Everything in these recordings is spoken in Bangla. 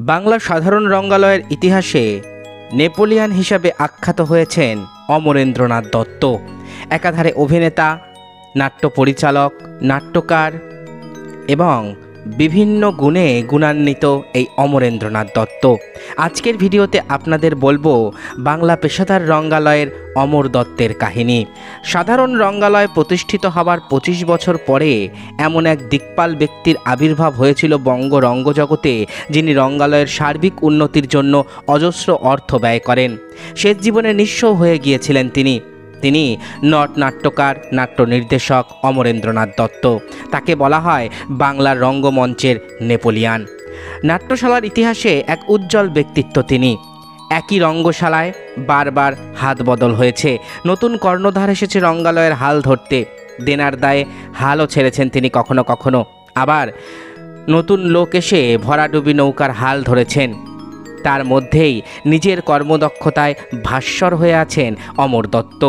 বাংলা সাধারণ রঙ্গালয়ের ইতিহাসে নেপোলিয়ান হিসাবে আখ্যাত হয়েছেন অমরেন্দ্রনাথ দত্ত। একাধারে অভিনেতা, নাট্য পরিচালক, নাট্যকার এবং বিভিন্ন গুণে গুণান্বিত এই অমরেন্দ্রনাথ দত্ত। আজকের ভিডিওতে আপনাদের বলবো বাংলা পেশাদার রঙ্গালয়ের অমর দত্তের কাহিনী। সাধারণ রঙ্গালয় প্রতিষ্ঠিত হবার 25 বছর পরে এমন এক দিকপাল ব্যক্তির আবির্ভাব হয়েছিল বঙ্গ রঙ্গজগতে, যিনি রঙ্গালয়ের সার্বিক উন্নতির জন্য অজস্র অর্থ ব্যয় করেন। শেষ জীবনে নিঃস্ব হয়ে গিয়েছিলেন তিনি নট নাট্যকার, নাট্য নির্দেশক অমরেন্দ্রনাথ দত্ত। তাকে বলা হয় বাংলার রঙ্গমঞ্চের নেপোলিয়ান। নাট্যশালার ইতিহাসে এক উজ্জ্বল ব্যক্তিত্ব তিনি। একই রঙ্গশালায় বারবার হাত বদল হয়েছে, নতুন কর্ণধার এসেছে রঙ্গালয়ের হাল ধরতে। দেনার দায়ে হালও ছেড়েছেন তিনি কখনো কখনো, আবার নতুন লোক এসে ভরাডুবি নৌকার হাল ধরেছেন। তার মধ্যেই নিজের কর্মদক্ষতায় ভাস্বর হয়ে আছেন অমর দত্ত।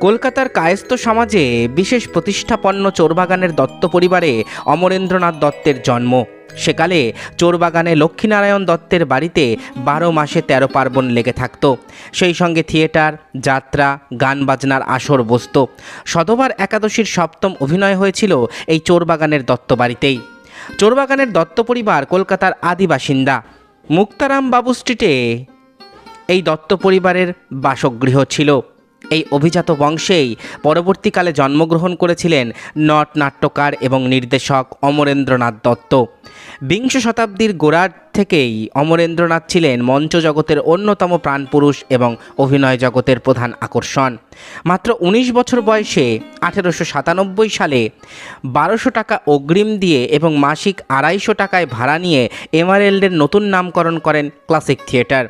কলকাতার কায়স্থ সমাজে বিশেষ প্রতিষ্ঠাপন্ন চোরবাগানের দত্ত পরিবারে অমরেন্দ্রনাথ দত্তের জন্ম। সেকালে চোরবাগানে লক্ষ্মীনারায়ণ দত্তের বাড়িতে 12 মাসে 13 পার্বণ লেগে থাকত। সেই সঙ্গে থিয়েটার, যাত্রা, গান বাজনার আসর বসত। সধবার একাদশীর 7ম অভিনয় হয়েছিল এই চোরবাগানের দত্ত বাড়িতেই। চোরবাগানের দত্ত পরিবার কলকাতার আদি বাসিন্দা। মুক্তারাম বাবু স্ট্রিটে এই দত্ত পরিবারের বাসগৃহ ছিল। এই অভিজাত বংশেই পরবর্তীকালে জন্মগ্রহণ করেছিলেন নট নাট্যকার এবং নির্দেশক অমরেন্দ্রনাথ দত্ত। বিংশ শতাব্দীর গোড়ার থেকেই অমরেন্দ্রনাথ ছিলেন মঞ্চ জগতের অন্যতম প্রাণপুরুষ এবং অভিনয় জগতের প্রধান আকর্ষণ। মাত্র 19 বছর বয়সে 1897 সালে 1200 টাকা অগ্রিম দিয়ে এবং মাসিক 250 টাকায় ভাড়া নিয়ে এমারেল্ডের নতুন নামকরণ করেন ক্লাসিক থিয়েটার।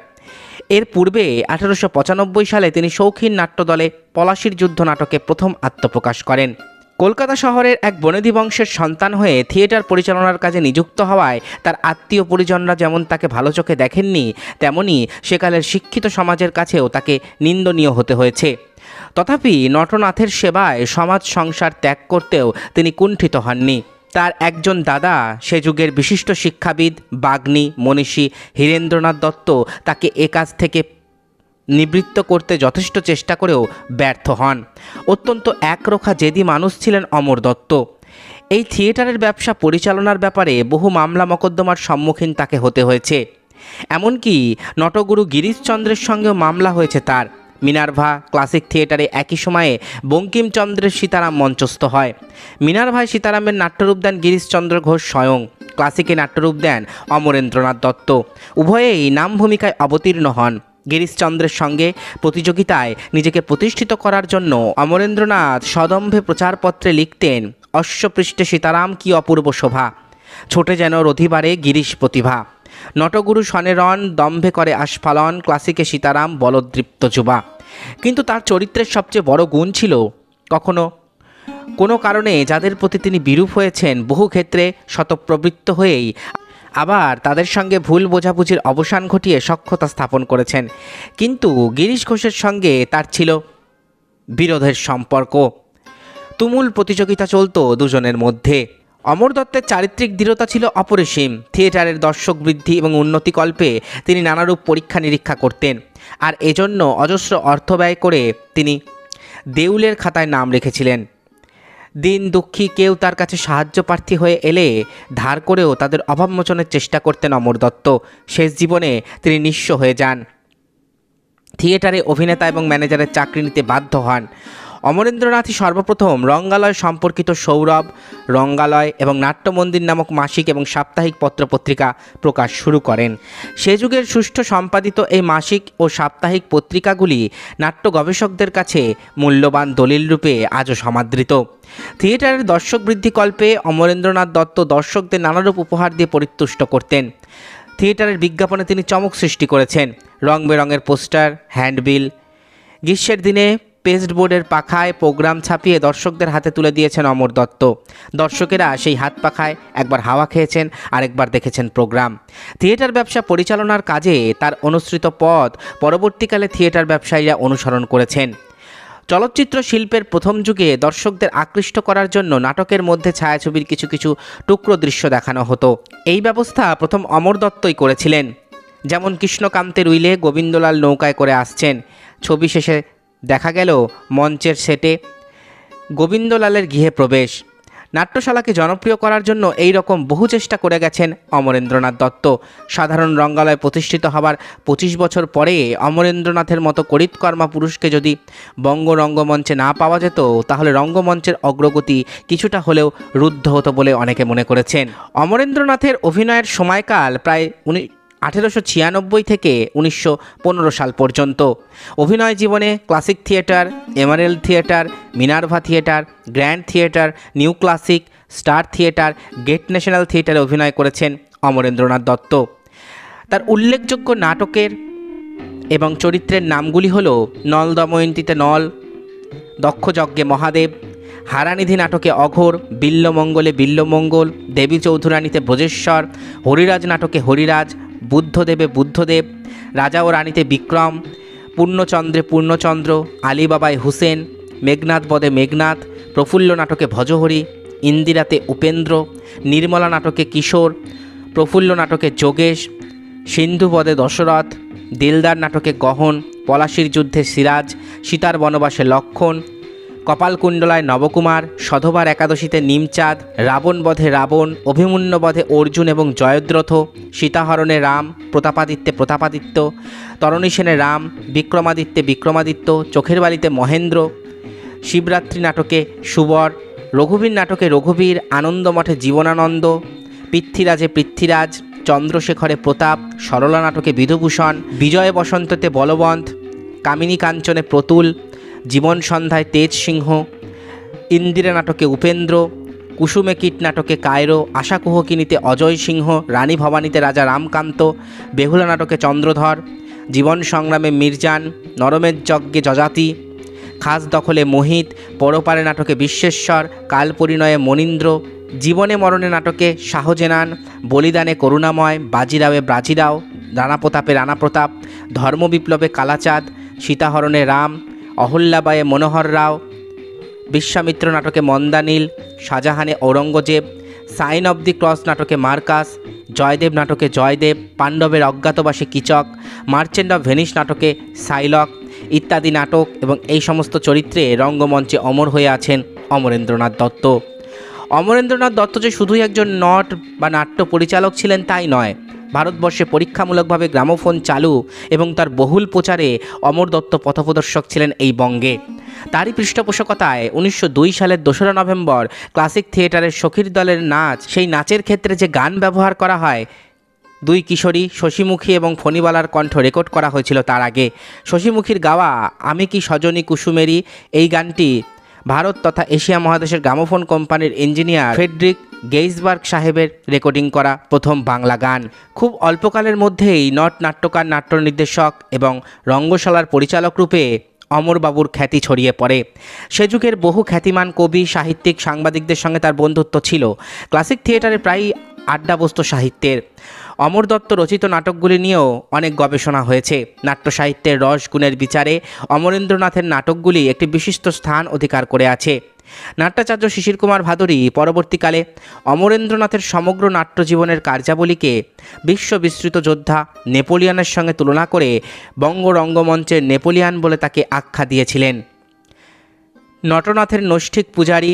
এর পূর্বে 1895 সালে তিনি শৌখিন নাট্যদলে পলাশির যুদ্ধ নাটকে প্রথম আত্মপ্রকাশ করেন। কলকাতা শহরের এক বনেদি বংশের সন্তান হয়ে থিয়েটার পরিচালনার কাজে নিযুক্ত হওয়ায় তার আত্মীয় পরিজনরা যেমন তাকে ভালো চোখে দেখেননি, তেমনি সেকালের শিক্ষিত সমাজের কাছেও তাকে নিন্দনীয় হতে হয়েছে। তথাপি নটনাথের সেবায় সমাজ সংসার ত্যাগ করতেও তিনি কুণ্ঠিত হননি। তার একজন দাদা, সে যুগের বিশিষ্ট শিক্ষাবিদ, বাগ্মী, মনীষী হীরেন্দ্রনাথ দত্ত তাকে এ কাজ থেকে নিবৃত্ত করতে যথেষ্ট চেষ্টা করেও ব্যর্থ হন। অত্যন্ত একরোখা জেদি মানুষ ছিলেন অমর দত্ত। এই থিয়েটারের ব্যবসা পরিচালনার ব্যাপারে বহু মামলা মকদ্দমার সম্মুখীন তাকে হতে হয়েছে। এমনকি নটগুরু গিরিশচন্দ্রের সঙ্গেও মামলা হয়েছে তার। মিনার্ভা ক্লাসিক থিয়েটারে একই সময়ে বঙ্কিমচন্দ্রের সীতারাম মঞ্চস্থ হয়। মিনার্ভায় সীতারামের নাট্যরূপ দেন গিরিশচন্দ্র ঘোষ স্বয়ং, ক্লাসিকে নাট্যরূপ দেন অমরেন্দ্রনাথ দত্ত। উভয়েই নাম ভূমিকায় অবতীর্ণ হন। গিরিশচন্দ্রের সঙ্গে প্রতিযোগিতায় নিজেকে প্রতিষ্ঠিত করার জন্য অমরেন্দ্রনাথ সদম্ভে প্রচারপত্রে লিখতেন, অশ্বপৃষ্ঠে সীতারাম কি অপূর্ব শোভা, ছোটে যেন রথিবারে গিরিশ প্রতিভা। নটগুরু স্বনেরণ দম্ভে করে আস্ফালন, ক্লাসিকে সীতারাম বলদৃপ্ত যুবা। কিন্তু তার চরিত্রের সবচেয়ে বড় গুণ ছিল কোনো কারণে যাদের প্রতি তিনি বিরূপ হয়েছেন, বহু ক্ষেত্রে শতপ্রবৃত্ত হয়েই আবার তাদের সঙ্গে ভুল বোঝাবুঝির অবসান ঘটিয়ে সখ্যতা স্থাপন করেছেন। কিন্তু গিরিশ ঘোষের সঙ্গে তার ছিল বিরোধের সম্পর্ক। তুমুল প্রতিযোগিতা চলত দুজনের মধ্যে। অমর দত্তের চারিত্রিক দৃঢ়তা ছিল অপরিসীম। থিয়েটারের দর্শক বৃদ্ধি এবং উন্নতিকল্পে তিনি নানারূপ পরীক্ষা নিরীক্ষা করতেন, আর এজন্য অজস্র অর্থ ব্যয় করে তিনি দেউলের খাতায় নাম রেখেছিলেন। দিন দুঃখী কেউ তার কাছে সাহায্য প্রার্থী হয়ে এলে ধার করেও তাদের অভাব মোচনের চেষ্টা করতেন অমর দত্ত। শেষ জীবনে তিনি নিঃস্ব হয়ে যান। থিয়েটারে অভিনেতা এবং ম্যানেজারের চাকরি নিতে বাধ্য হন। অমরেন্দ্রনাথই সর্বপ্রথম রঙ্গালয় সম্পর্কিত সৌরভ, রঙ্গালয় এবং নাট্যমন্দির নামক মাসিক এবং সাপ্তাহিক পত্রপত্রিকা প্রকাশ শুরু করেন। সে যুগের সুষ্ঠু সম্পাদিত এই মাসিক ও সাপ্তাহিক পত্রিকাগুলি নাট্য গবেষকদের কাছে মূল্যবান দলিল রূপে আজও সমাদৃত। থিয়েটারের দর্শক বৃদ্ধিকল্পে অমরেন্দ্রনাথ দত্ত দর্শকদের নানারূপ উপহার দিয়ে পরিতুষ্ট করতেন। থিয়েটারের বিজ্ঞাপনে তিনি চমক সৃষ্টি করেছেন। রং বেরঙের পোস্টার, হ্যান্ডবিল, গ্রীষ্মের দিনে পেস্টবোর্ডের পাখায় প্রোগ্রাম ছাপিয়ে দর্শকদের হাতে তুলে দিয়েছেন অমর দত্ত। দর্শকেরা সেই হাত পাখায় একবার হাওয়া খেয়েছেন, আরেকবার দেখেছেন প্রোগ্রাম। থিয়েটার ব্যবসা পরিচালনার কাজে তার অনুসৃত পথ পরবর্তীকালে থিয়েটার ব্যবসায়ীরা অনুসরণ করেছেন। চলচ্চিত্র শিল্পের প্রথম যুগে দর্শকদের আকৃষ্ট করার জন্য নাটকের মধ্যে ছায়াছবির কিছু কিছু টুকরো দৃশ্য দেখানো হতো। এই ব্যবস্থা প্রথম অমর দত্তই করেছিলেন। যেমন কৃষ্ণকান্তের উইলে গোবিন্দলাল নৌকায় করে আসছেন, ছবি শেষে দেখা গেল মঞ্চের সেটে গোবিন্দলালের গৃহে প্রবেশ। নাট্যশালাকে জনপ্রিয় করার জন্য এই রকম বহু চেষ্টা করে গেছেন অমরেন্দ্রনাথ দত্ত। সাধারণ রঙ্গালয় প্রতিষ্ঠিত হবার 25 বছর পরে অমরেন্দ্রনাথের মতো করিতকর্মা পুরুষকে যদি বঙ্গ রঙ্গমঞ্চে না পাওয়া যেত, তাহলে রঙ্গমঞ্চের অগ্রগতি কিছুটা হলেও রুদ্ধ হতো বলে অনেকে মনে করেছেন। অমরেন্দ্রনাথের অভিনয়ের সময়কাল প্রায় 1896 থেকে 1915 সাল পর্যন্ত। অভিনয় জীবনে classic theatre, emerald theatre, Minerva theatre, grand theatre, new classic, star theatre, great national থিয়েটারে অভিনয় করেছেন অমরেন্দ্রনাথ দত্ত। তার উল্লেখযোগ্য নাটকের এবং চরিত্রের নামগুলি হল নল দময়ন্তীতে নল, দক্ষযজ্ঞে মহাদেব, হারানিধি নাটকে অঘোর, বিল্লমঙ্গলে বিল্লমঙ্গল, দেবী চৌধুরানীতে ব্রজেশ্বর, হরিরাজ নাটকে হরিরাজ, বুদ্ধদেবে বুদ্ধদেব, রাজা ও রানীতে বিক্রম, পূর্ণচন্দ্রে পূর্ণচন্দ্র, আলীবাবায় হুসেন, মেঘনাথ বদে মেঘনাথ, প্রফুল্ল নাটকে ভজহরি, ইন্দিরাতে উপেন্দ্র, নির্মলা নাটকে কিশোর, প্রফুল্ল নাটকে যোগেশ, সিন্ধু বদে দশরথ, দিলদার নাটকে গহন, পলাশির যুদ্ধে সিরাজ, সীতার বনবাসে লক্ষণ, কপালকুণ্ডলায় নবকুমার, সধবার একাদশীতে নিমচাঁদ, রাবণ বধে রাবণ, অভিমন্যু বধে অর্জুন এবং জয়দ্রথ, সীতাহরণে রাম, প্রতাপাদিত্যে প্রতাপাদিত্য, তরণী সেনে রাম, বিক্রমাদিত্যে বিক্রমাদিত্য, চোখের বালিতে মহেন্দ্র, শিবরাত্রি নাটকে সুবর, রঘুবীর নাটকে রঘুবীর, আনন্দমঠে জীবনানন্দ, পৃথ্বীরাজে পৃথ্বীরাজ, চন্দ্রশেখরে প্রতাপ, সরলা নাটকে বিধুভূষণ, বিজয় বসন্ততে বলবন্ত, কামিনী কাঞ্চনে প্রতুল, জীবন সন্ধ্যায় তেজ সিংহ, ইন্দিরা নাটকে উপেন্দ্র, কুসুমে কীট নাটকে কায়রো, আশাকুহকিনীতে অজয় সিংহ, রানী ভবানীতে রাজা রামকান্ত, বেহুলা নাটকে চন্দ্রধর, জীবন সংগ্রামে মির্জান, নরমের যজ্ঞে যজাতি, খাস দখলে মোহিত, পরপারে নাটকে বিশ্বেশ্বর, কাল পরিণয়ে মনীন্দ্র, জীবনে মরণে নাটকে শাহজেনান, বলিদানে করুণাময়, বাজিরাওয়ে বাজিরাও, রানা প্রতাপে রানা প্রতাপ, ধর্ম বিপ্লবে কালাচাঁদ, সীতাহরণে রাম, অহল্যাবায়ে মনোহর রাও, বিশ্বামিত্র নাটকে মন্দানীল, শাহজাহানে Aurangzeb, Sign of the Cross নাটকে মার্কাস, জয়দেব নাটকে জয়দেব, পাণ্ডবের অজ্ঞাতবাসে কীচক, মার্চেন্ট অফ ভেনিস নাটকে সাইলক ইত্যাদি নাটক এবং এই সমস্ত চরিত্রে রঙ্গমঞ্চে অমর হয়ে আছেন অমরেন্দ্রনাথ দত্ত। অমরেন্দ্রনাথ দত্ত যে শুধুই একজন নট বা নাট্য পরিচালক ছিলেন তাই নয়, ভারতবর্ষে পরীক্ষামূলকভাবে গ্রামোফোন চালু এবং তার বহুল প্রচারে অমর দত্ত পথপ্রদর্শক ছিলেন এই বঙ্গে। তারই পৃষ্ঠপোষকতায় 1902 সালের 2রা নভেম্বর ক্লাসিক থিয়েটারের সখীর দলের নাচ, সেই নাচের ক্ষেত্রে যে গান ব্যবহার করা হয়, দুই কিশোরী শশীমুখী এবং ফণীবালার কণ্ঠ রেকর্ড করা হয়েছিল তার আগে। শশীমুখীর গাওয়া আমি কি সজনী কুসুমেরি এই গানটি ভারত তথা এশিয়া মহাদেশের গ্রামোফোন কোম্পানির ইঞ্জিনিয়ার ফ্রেডরিক গেইসবার্গ সাহেবের রেকর্ডিং করা প্রথম বাংলা গান। খুব অল্পকালের মধ্যেই নট নাট্যকার, নাট্য নির্দেশক এবং রঙ্গশালার পরিচালক রূপে অমরবাবুর খ্যাতি ছড়িয়ে পড়ে। সে যুগের বহু খ্যাতিমান কবি, সাহিত্যিক, সাংবাদিকদের সঙ্গে তার বন্ধুত্ব ছিল। ক্লাসিক থিয়েটারে প্রায়ই আড্ডা বসত সাহিত্যের। অমর দত্ত রচিত নাটকগুলি নিয়েও অনেক গবেষণা হয়েছে। নাট্য সাহিত্যের রস গুণের বিচারে অমরেন্দ্রনাথের নাটকগুলি একটি বিশিষ্ট স্থান অধিকার করে আছে। নাট্যাচার্য শিশির কুমার ভাদুরী পরবর্তীকালে অমরেন্দ্রনাথের সমগ্র নাট্যজীবনের কার্যাবলীকে বিশ্ববিস্তৃত যোদ্ধা নেপোলিয়নের সঙ্গে তুলনা করে বঙ্গ রঙ্গমঞ্চের নেপোলিয়ান বলে তাকে আখ্যা দিয়েছিলেন। নটনাথের নৈষ্ঠিক পূজারী,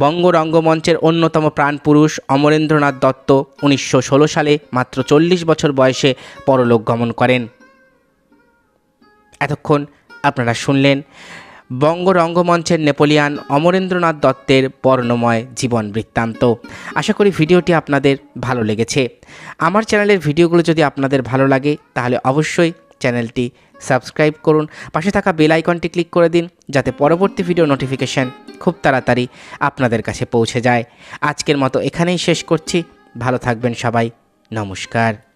বঙ্গ রঙ্গমঞ্চের অন্যতম প্রাণপুরুষ অমরেন্দ্রনাথ দত্ত 1916 সালে মাত্র 40 বছর বয়সে পরলোক গমন করেন। এতক্ষণ আপনারা শুনলেন বঙ্গ রঙ্গমঞ্চের নেপোলিয়ান অমরেন্দ্রনাথ দত্তের বর্ণময় জীবন বৃত্তান্ত। আশা করি ভিডিওটি আপনাদের ভালো লেগেছে। আমার চ্যানেলের ভিডিওগুলো যদি আপনাদের ভালো লাগে তাহলে অবশ্যই চ্যানেলটি সাবস্ক্রাইব করুন, পাশে থাকা বেল আইকনটি ক্লিক করে দিন যাতে পরবর্তী ভিডিও নোটিফিকেশান খুব তাড়াতাড়ি আপনাদের কাছে পৌঁছে যায়। আজকের মতো এখানেই শেষ করছি। ভালো থাকবেন সবাই। নমস্কার।